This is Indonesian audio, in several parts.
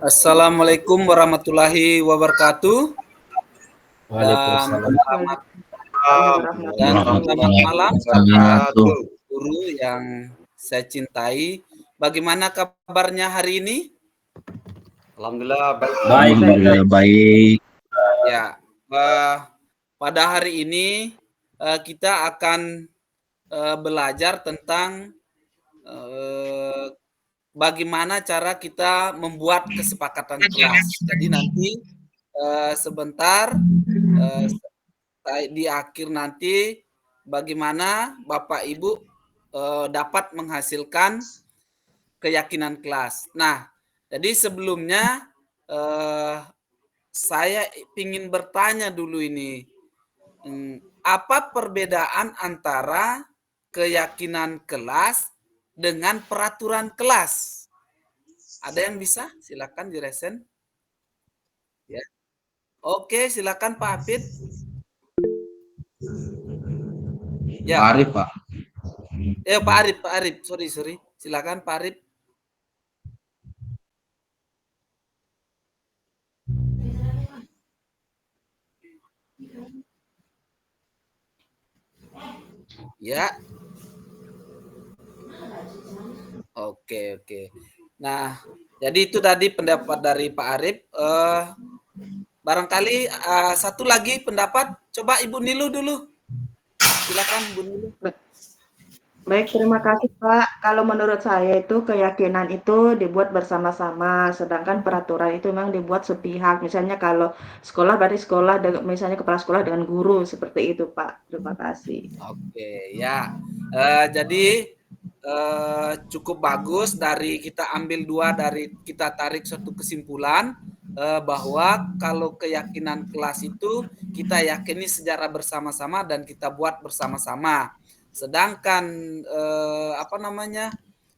Assalamualaikum warahmatullahi wabarakatuh dan Waalaikumsalam selamat dan selamat warahmatullahi malam Bapak wabarakatuh. Guru yang saya cintai. Bagaimana kabarnya hari ini? Alhamdulillah baik. Alhamdulillah baik. Ya, pada hari ini kita akan belajar tentang bagaimana cara kita membuat kesepakatan kelas. Jadi nanti sebentar di akhir nanti bagaimana Bapak Ibu dapat menghasilkan keyakinan kelas. Nah, jadi sebelumnya saya ingin bertanya dulu ini, apa perbedaan antara keyakinan kelas dengan peraturan kelas? Ada yang bisa? Silakan diresen. Ya. Oke, silakan Pak Hafid. Ya. Pak Arif, Pak. Pak Arif. Sorry. Silakan Pak Arif. Ya. Oke. Nah, jadi itu tadi pendapat dari Pak Arif. Barangkali satu lagi pendapat. Coba Ibu Nilu dulu. Silakan Bu Nilu. Baik, terima kasih Pak. Kalau menurut saya itu keyakinan itu dibuat bersama-sama, sedangkan peraturan itu memang dibuat sepihak. Misalnya kalau sekolah berarti sekolah, misalnya kepala sekolah dengan guru, seperti itu Pak. Terima kasih. Oke, ya. Jadi cukup bagus dari kita ambil dua dari kita tarik suatu kesimpulan bahwa kalau keyakinan kelas itu kita yakini secara bersama-sama dan kita buat bersama-sama. Sedangkan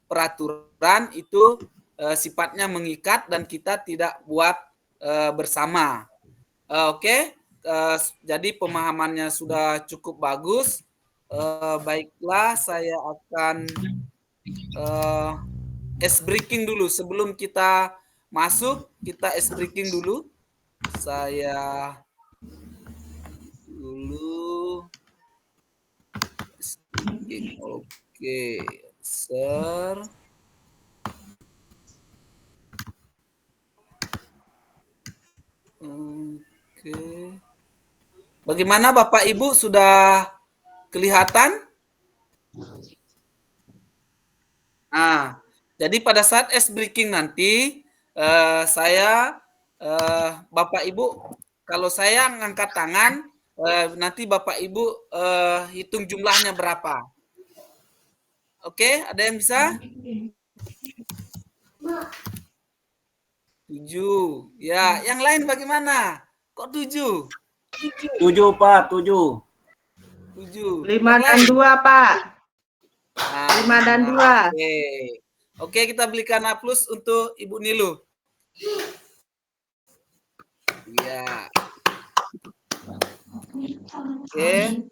peraturan itu sifatnya mengikat dan kita tidak buat bersama. Oke. Jadi pemahamannya sudah cukup bagus. Baiklah, saya akan ice breaking dulu sebelum kita masuk. Kita ice breaking dulu. Saya dulu. Oke, sir. Oke. Bagaimana Bapak Ibu, sudah kelihatan? Nah, jadi pada saat ice breaking nanti Bapak Ibu, kalau saya ngangkat tangan, nanti Bapak Ibu hitung jumlahnya berapa. Oke, ada yang bisa? 7. Ya, yang lain bagaimana? Kok 7? 7, Pak, 7. 7. 5 dan 2 Pak. 5 dan 2. Oke, kita belikan A+ untuk Ibu Nilu. Ya. Oke.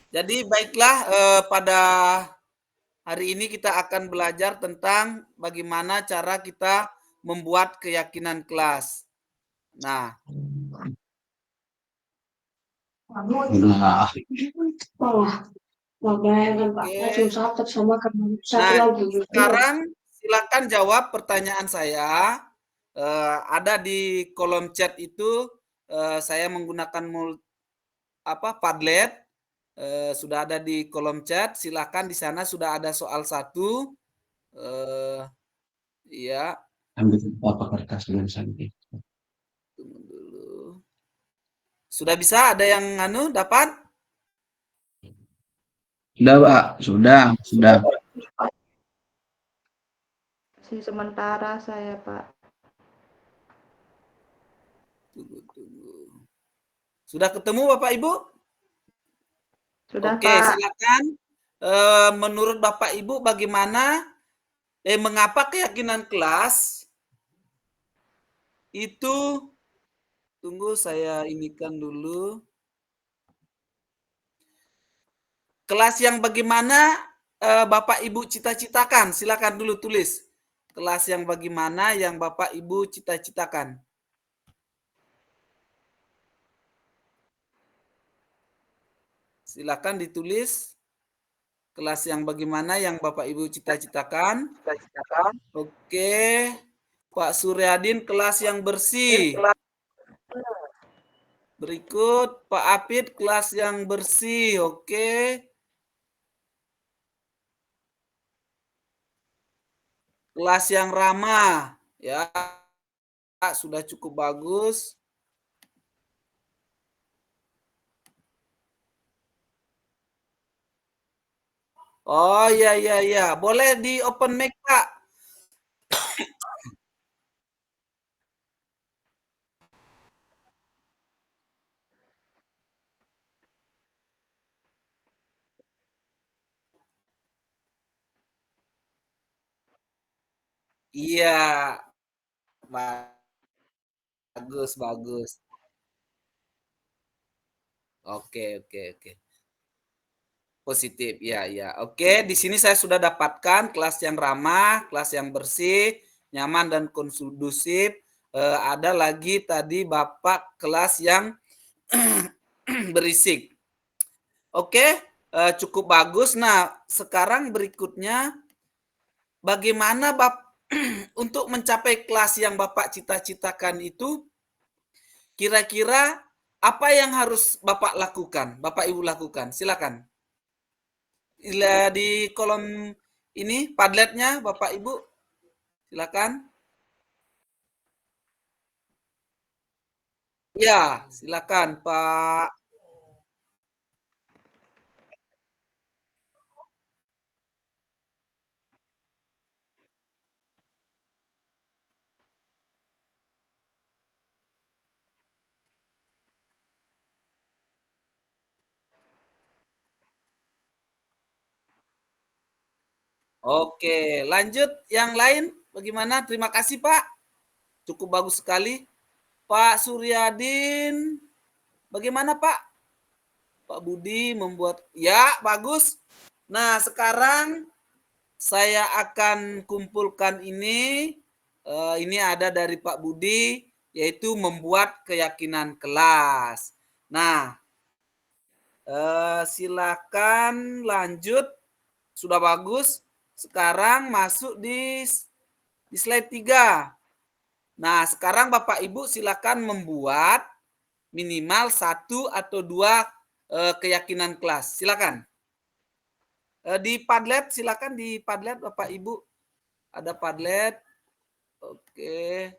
Jadi baiklah, pada hari ini kita akan belajar tentang bagaimana cara kita membuat keyakinan kelas. Nah, sekarang silakan jawab pertanyaan saya. Ada di kolom chat itu, saya menggunakan Padlet. Sudah ada di kolom chat. Silakan, di sana sudah ada soal 1. Ya. Ambil apa kertas dengan santai. Tunggu dulu. Sudah bisa? Ada yang dapat? Sudah, Pak. Sudah. Sementara saya Pak. Tunggu. Sudah ketemu Bapak Ibu? Sudah Oke, Pak. silakan. Menurut Bapak Ibu bagaimana? Mengapa keyakinan kelas itu? Tunggu, saya inikan dulu. Kelas yang bagaimana Bapak Ibu cita-citakan? Silakan dulu tulis. kelas yang bagaimana yang Bapak Ibu cita-citakan? Silakan ditulis kelas yang bagaimana yang Bapak Ibu cita-citakan. Oke, Pak Suryadin kelas yang bersih. Berikut Pak Apit kelas yang bersih. Oke. Kelas yang ramah. Ya, sudah cukup bagus. Oh iya. Boleh di open mic, Pak. Iya, bagus. Oke. Positif, ya. Oke, di sini saya sudah dapatkan kelas yang ramah, kelas yang bersih, nyaman dan kondusif. Ada lagi tadi Bapak kelas yang berisik. Oke, cukup bagus. Nah, sekarang berikutnya bagaimana untuk mencapai kelas yang Bapak cita-citakan itu, kira-kira apa yang harus Bapak lakukan, Bapak Ibu lakukan? Silakan. Di kolom ini Padletnya Bapak Ibu, silakan. Ya, silakan Pak. Oke, lanjut yang lain bagaimana? Terima kasih Pak. Cukup bagus sekali. Pak Suryadin, bagaimana Pak? Pak Budi membuat, ya bagus. Nah sekarang saya akan kumpulkan ini. Ini ada dari Pak Budi, yaitu membuat keyakinan kelas. Nah, silakan lanjut. Sudah bagus. Sekarang masuk di slide 3. Nah, sekarang Bapak Ibu silakan membuat minimal 1 atau 2 keyakinan kelas. Silakan. Di Padlet, silakan di Padlet Bapak Ibu. Ada Padlet. Oke.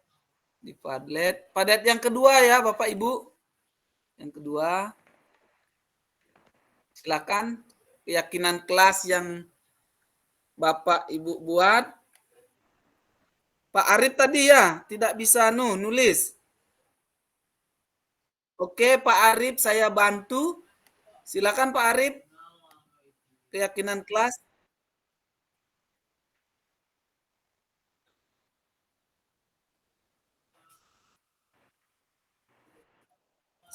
Di Padlet. Padlet yang kedua ya Bapak Ibu. Yang kedua. Silakan keyakinan kelas yang Bapak Ibu buat. Pak Arif tadi ya, tidak bisa nulis. Oke, Pak Arif saya bantu. Silakan Pak Arif. Keyakinan kelas.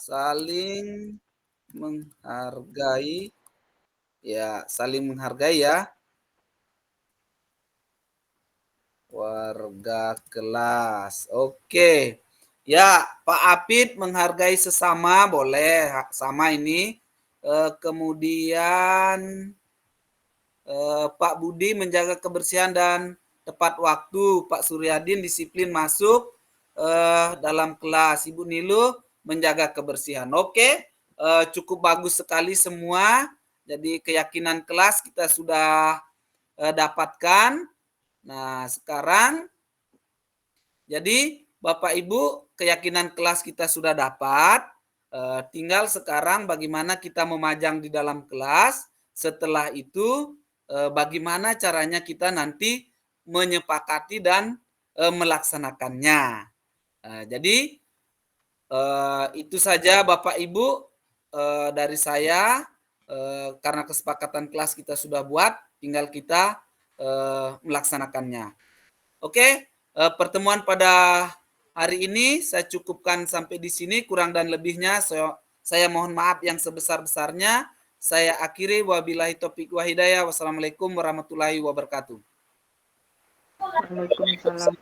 Saling menghargai. Ya, saling menghargai ya. Warga kelas. Oke. Ya, Pak Apit menghargai sesama boleh sama ini. Kemudian Pak Budi menjaga kebersihan dan tepat waktu. Pak Suryadin disiplin masuk dalam kelas. Ibu Nilu menjaga kebersihan. Oke, cukup bagus sekali semua. Jadi keyakinan kelas kita sudah dapatkan. Nah, sekarang jadi Bapak Ibu keyakinan kelas kita sudah dapat. Tinggal sekarang bagaimana kita memajang di dalam kelas. Setelah itu bagaimana caranya kita nanti menyepakati dan melaksanakannya. Jadi itu saja Bapak Ibu dari saya. Karena kesepakatan kelas kita sudah buat, tinggal kita melaksanakannya. Oke, pertemuan pada hari ini saya cukupkan sampai di sini. Kurang dan lebihnya saya mohon maaf yang sebesar-besarnya. Saya akhiri, wabillahi taufiq wa hidayah. Wassalamualaikum warahmatullahi wabarakatuh. Waalaikumsalam.